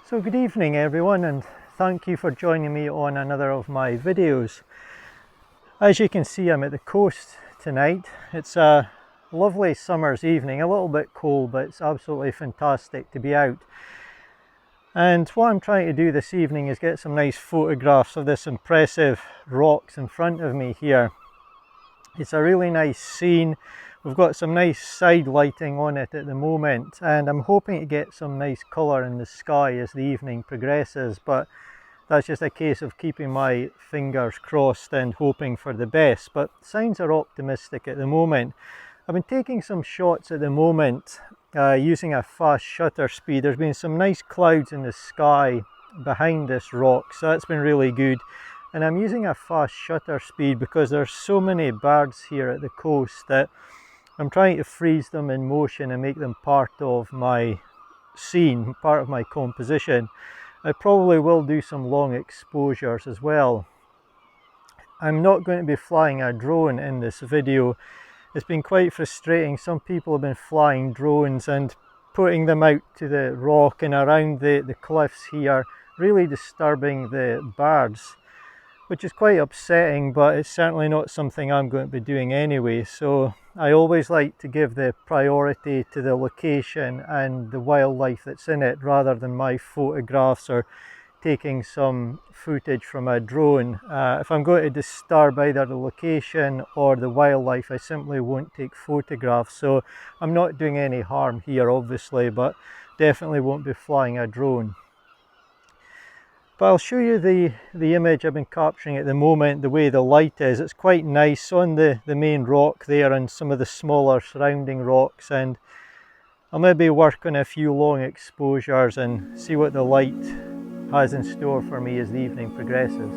So good evening everyone, and thank you for joining me on another of my videos. As you can see, I'm at the coast tonight. It's a lovely summer's evening, a little bit cold, but it's absolutely fantastic to be out. And what I'm trying to do this evening is get some nice photographs of this impressive rocks in front of me here. It's a really nice scene. We've got some nice side lighting on it at the moment, and I'm hoping to get some nice colour in the sky as the evening progresses, but that's just a case of keeping my fingers crossed and hoping for the best. But signs are optimistic at the moment. I've been taking some shots at the moment using a fast shutter speed. There's been some nice clouds in the sky behind this rock, so that's been really good. And I'm using a fast shutter speed because there's so many birds here at the coast that I'm trying to freeze them in motion and make them part of my scene, part of my composition. I probably will do some long exposures as well. I'm not going to be flying a drone in this video. It's been quite frustrating. Some people have been flying drones and putting them out to the rock and around the cliffs here, really disturbing the birds, which is quite upsetting, but it's certainly not something I'm going to be doing anyway. So I always like to give the priority to the location and the wildlife that's in it rather than my photographs or taking some footage from a drone. If I'm going to disturb either the location or the wildlife, I simply won't take photographs. So I'm not doing any harm here obviously, but definitely won't be flying a drone. But I'll show you the image I've been capturing at the moment, the way the light is. It's quite nice on the main rock there and some of the smaller surrounding rocks, and I'll maybe work on a few long exposures and see what the light has in store for me as the evening progresses.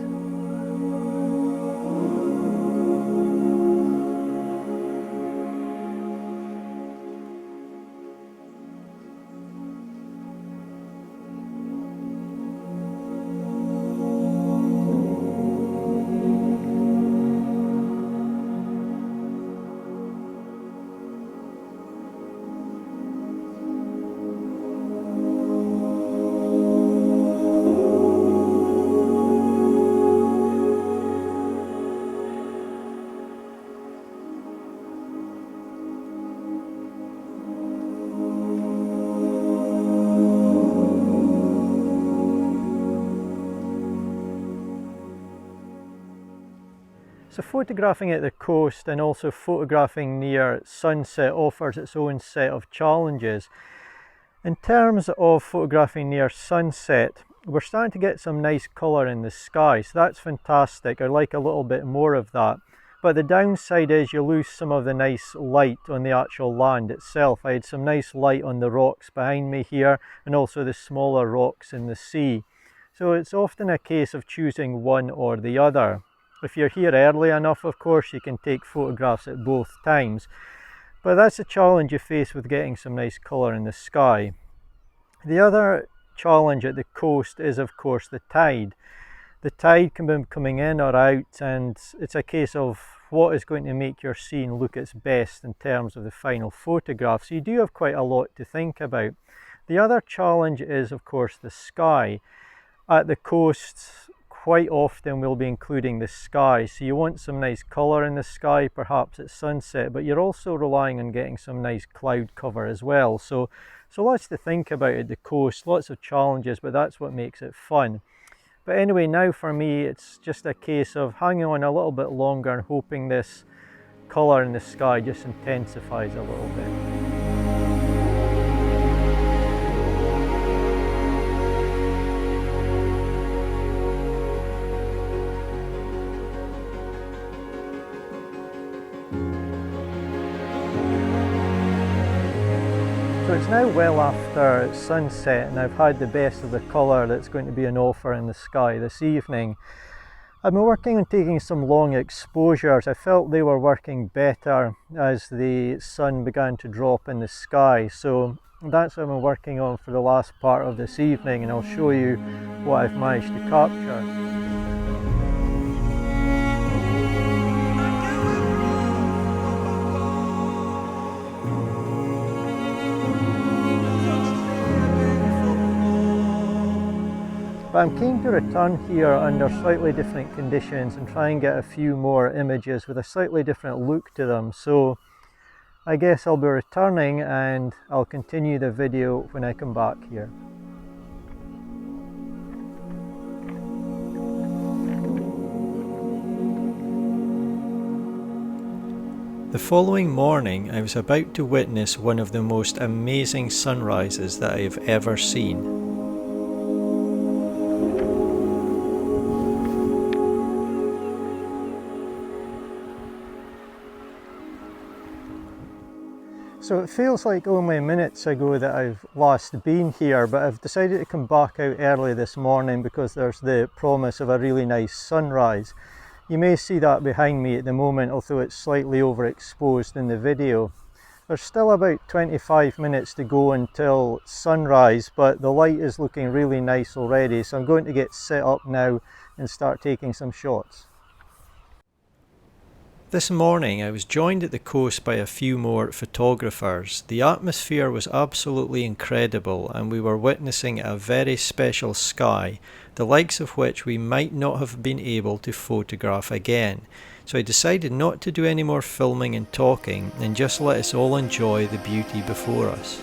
So photographing at the coast and also photographing near sunset offers its own set of challenges. In terms of photographing near sunset, we're starting to get some nice colour in the sky, so that's fantastic. I like a little bit more of that. But the downside is you lose some of the nice light on the actual land itself. I had some nice light on the rocks behind me here and also the smaller rocks in the sea. So it's often a case of choosing one or the other. If you're here early enough, of course, you can take photographs at both times. But that's a challenge you face with getting some nice colour in the sky. The other challenge at the coast is, of course, the tide. The tide can be coming in or out, and it's a case of what is going to make your scene look its best in terms of the final photograph. So you do have quite a lot to think about. The other challenge is, of course, the sky. At the coast, quite often we'll be including the sky, so you want some nice colour in the sky, perhaps at sunset, but you're also relying on getting some nice cloud cover as well. So lots to think about at the coast, lots of challenges, but that's what makes it fun. But anyway, now for me it's just a case of hanging on a little bit longer and hoping this colour in the sky just intensifies a little bit. So it's now well after sunset and I've had the best of the colour that's going to be on offer in the sky this evening. I've been working on taking some long exposures. I felt they were working better as the sun began to drop in the sky. So that's what I've been working on for the last part of this evening, and I'll show you what I've managed to capture. But I'm keen to return here under slightly different conditions and try and get a few more images with a slightly different look to them. So I guess I'll be returning and I'll continue the video when I come back here. The following morning I was about to witness one of the most amazing sunrises that I have ever seen. So it feels like only minutes ago that I've last been here, but I've decided to come back out early this morning because there's the promise of a really nice sunrise. You may see that behind me at the moment, although it's slightly overexposed in the video. There's still about 25 minutes to go until sunrise, but the light is looking really nice already, so I'm going to get set up now and start taking some shots. This morning I was joined at the coast by a few more photographers. The atmosphere was absolutely incredible and we were witnessing a very special sky, the likes of which we might not have been able to photograph again. So I decided not to do any more filming and talking and just let us all enjoy the beauty before us.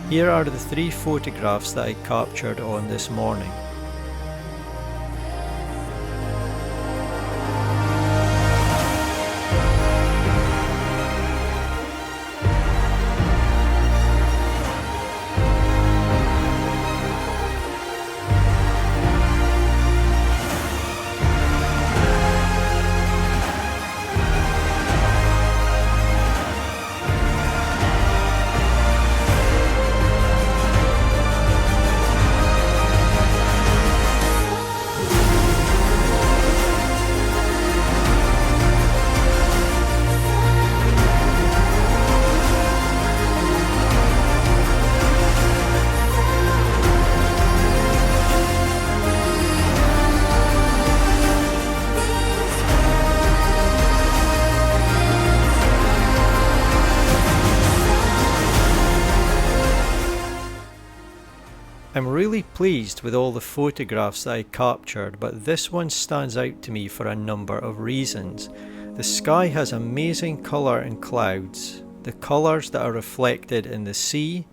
Here are the 3 photographs that I captured on this morning. I'm really pleased with all the photographs that I captured, but this one stands out to me for a number of reasons. The sky has amazing colour and clouds, the colours that are reflected in the sea,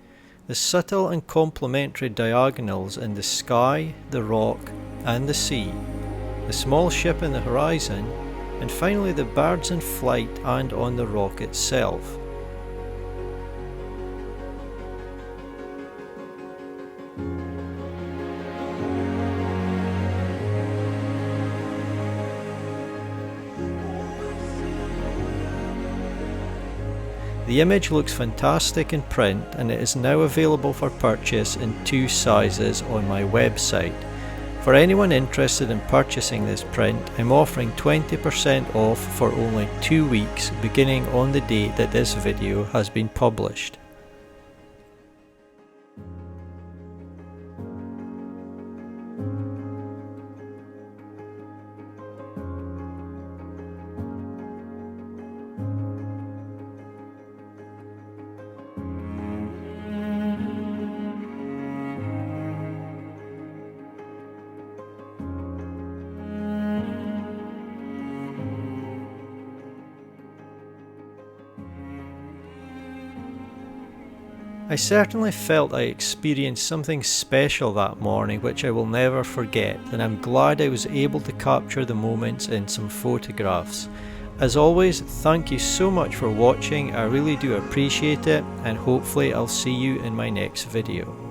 the subtle and complementary diagonals in the sky, the rock and the sea, the small ship in the horizon, and finally the birds in flight and on the rock itself. The image looks fantastic in print and it is now available for purchase in 2 sizes on my website. For anyone interested in purchasing this print, I'm offering 20% off for only 2 weeks beginning on the date that this video has been published. I certainly felt I experienced something special that morning which I will never forget, and I'm glad I was able to capture the moments in some photographs. As always, thank you so much for watching, I really do appreciate it, and hopefully I'll see you in my next video.